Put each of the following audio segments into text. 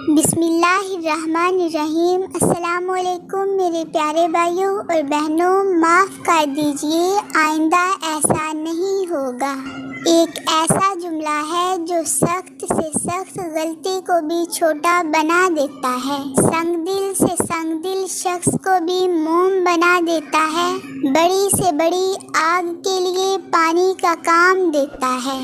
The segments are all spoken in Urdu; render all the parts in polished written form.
بسم اللہ الرحمن الرحیم۔ السلام علیکم میرے پیارے بھائیوں اور بہنوں، معاف کر دیجیے، آئندہ ایسا نہیں ہوگا۔ ایک ایسا جملہ ہے جو سخت سے سخت غلطی کو بھی چھوٹا بنا دیتا ہے، سنگ دل سے سنگ دل شخص کو بھی موم بنا دیتا ہے، بڑی سے بڑی آگ کے لیے پانی کا کام دیتا ہے،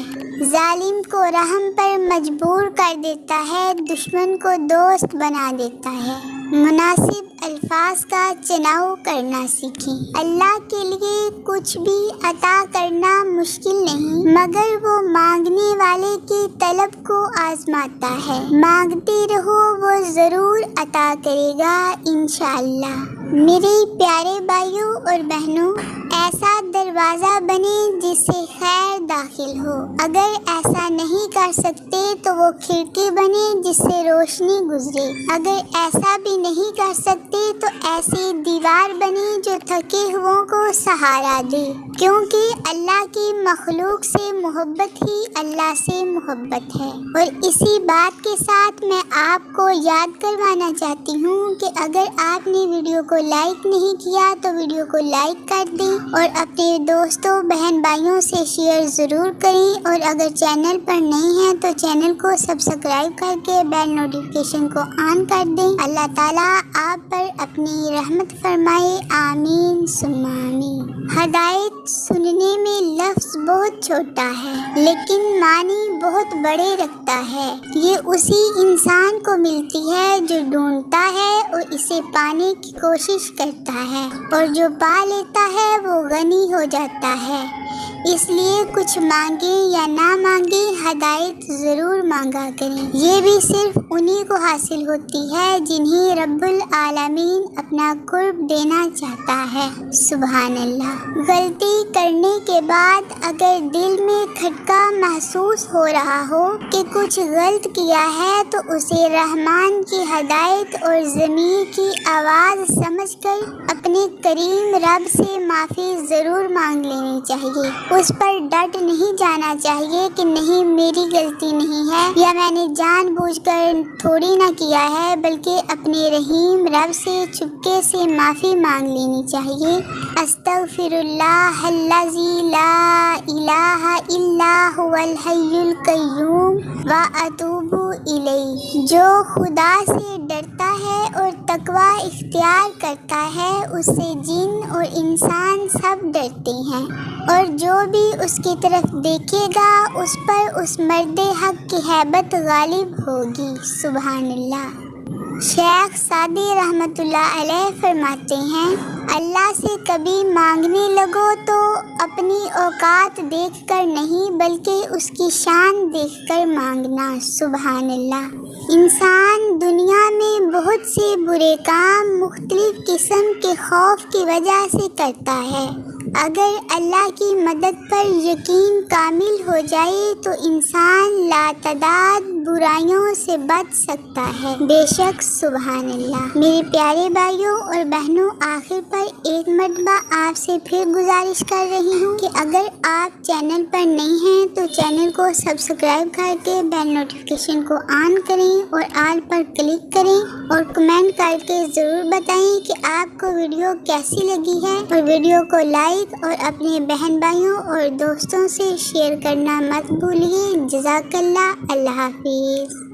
ظالم کو رحم پر مجبور کر دیتا ہے، دشمن کو دوست بنا دیتا ہے۔ مناسب الفاظ کا چناؤ کرنا سیکھیں۔ اللہ کے لیے کچھ بھی عطا کرنا مشکل نہیں، مگر وہ مانگنے والے کی طلب کو آزماتا ہے۔ مانگتے رہو، وہ ضرور عطا کرے گا انشاءاللہ۔ میرے پیارے بھائیوں اور بہنوں، ایسا دروازہ بنے جس سے خیر داخل ہو۔ اگر ایسا نہیں کر سکتے تو وہ کھڑکی بنے جس سے روشنی گزرے۔ اگر ایسا بھی نہیں کر سکتے تو ایسی دیوار بنے جو تھکے ہوئوں کو سہارا دے، کیونکہ اللہ کی مخلوق سے محبت ہی اللہ سے محبت ہے۔ اور اسی بات کے ساتھ میں آپ کو یاد کروانا چاہتی ہوں کہ اگر آپ نے ویڈیو کو لائک نہیں کیا تو ویڈیو کو لائک کر دیں اور اپنے دوستوں بہن بھائیوں سے شیئر ضرور کریں، اور اگر چینل پر نہیں ہیں تو چینل کو سبسکرائب کر کے بیل نوٹیفیکیشن کو آن کر دیں۔ اللہ تعالیٰ آپ پر اپنی رحمت فرمائے، آمین ثم آمین۔ ہدایت سننے میں لفظ بہت چھوٹا ہے لیکن معنی بہت بڑے رکھتا ہے۔ یہ اسی انسان کو ملتی ہے جو ڈھونڈتا ہے اور اسے پانے کی کوشش کرتا ہے، اور جو پا لیتا ہے وہ غنی ہو جاتا ہے۔ اس لیے کچھ مانگے یا نہ مانگے، ہدایت ضرور مانگا کریں۔ یہ بھی صرف انہی کو حاصل ہوتی ہے جنہیں رب العالمین اپنا قرب دینا چاہتا ہے۔ سبحان اللہ۔ غلطی کرنے کے بعد اگر دل میں کھٹکا محسوس ہو رہا ہو کہ کچھ غلط کیا ہے تو اسے رحمان کی ہدایت اور ضمیر کی آواز سمجھ کر اپنے کریم رب سے معافی ضرور مانگ لینی چاہیے۔ اس پر ڈٹ نہیں جانا چاہیے کہ نہیں میری غلطی نہیں ہے یا میں نے جان بوجھ کر تھوڑی نہ کیا ہے، بلکہ اپنے رحیم رب سے چپکے سے معافی مانگ لینی چاہیے۔ استغفر اللہ الذی لا الہ الا هو الحی القیوم واتوب الیہ۔ جو خدا سے ڈرتا ہے اور تقوی اختیار کرتا ہے، اس سے جن اور انسان سب ڈرتے ہیں، اور جو بھی اس کی طرف دیکھے گا اس پر اس مرد حق کی ہیبت غالب ہوگی۔ سبحان اللہ۔ شیخ سعدی رحمۃ اللہ علیہ فرماتے ہیں، اللہ سے کبھی مانگنے لگو تو اپنی اوقات دیکھ کر نہیں بلکہ اس کی شان دیکھ کر مانگنا۔ سبحان اللہ۔ انسان دنیا میں بہت سے برے کام مختلف قسم کے خوف کی وجہ سے کرتا ہے۔ اگر اللہ کی مدد پر یقین کامل ہو جائے تو انسان لاتعداد برائیوں سے بچ سکتا ہے۔ بے شک سبحان اللہ۔ میرے پیارے بھائیوں اور بہنوں، آخر پر ایک مرتبہ آپ سے پھر گزارش کر رہی ہوں کہ اگر آپ چینل پر نہیں ہیں تو چینل کو سبسکرائب کر کے بیل نوٹیفیکیشن کو آن کریں اور آل پر کلک کریں، اور کمنٹ کر کے ضرور بتائیں کہ آپ کو ویڈیو کیسی لگی ہے، اور ویڈیو کو لائک اور اپنے بہن بھائیوں اور دوستوں سے شیئر کرنا مت بھولیے۔ جزاک اللہ۔ اللہ حافظ۔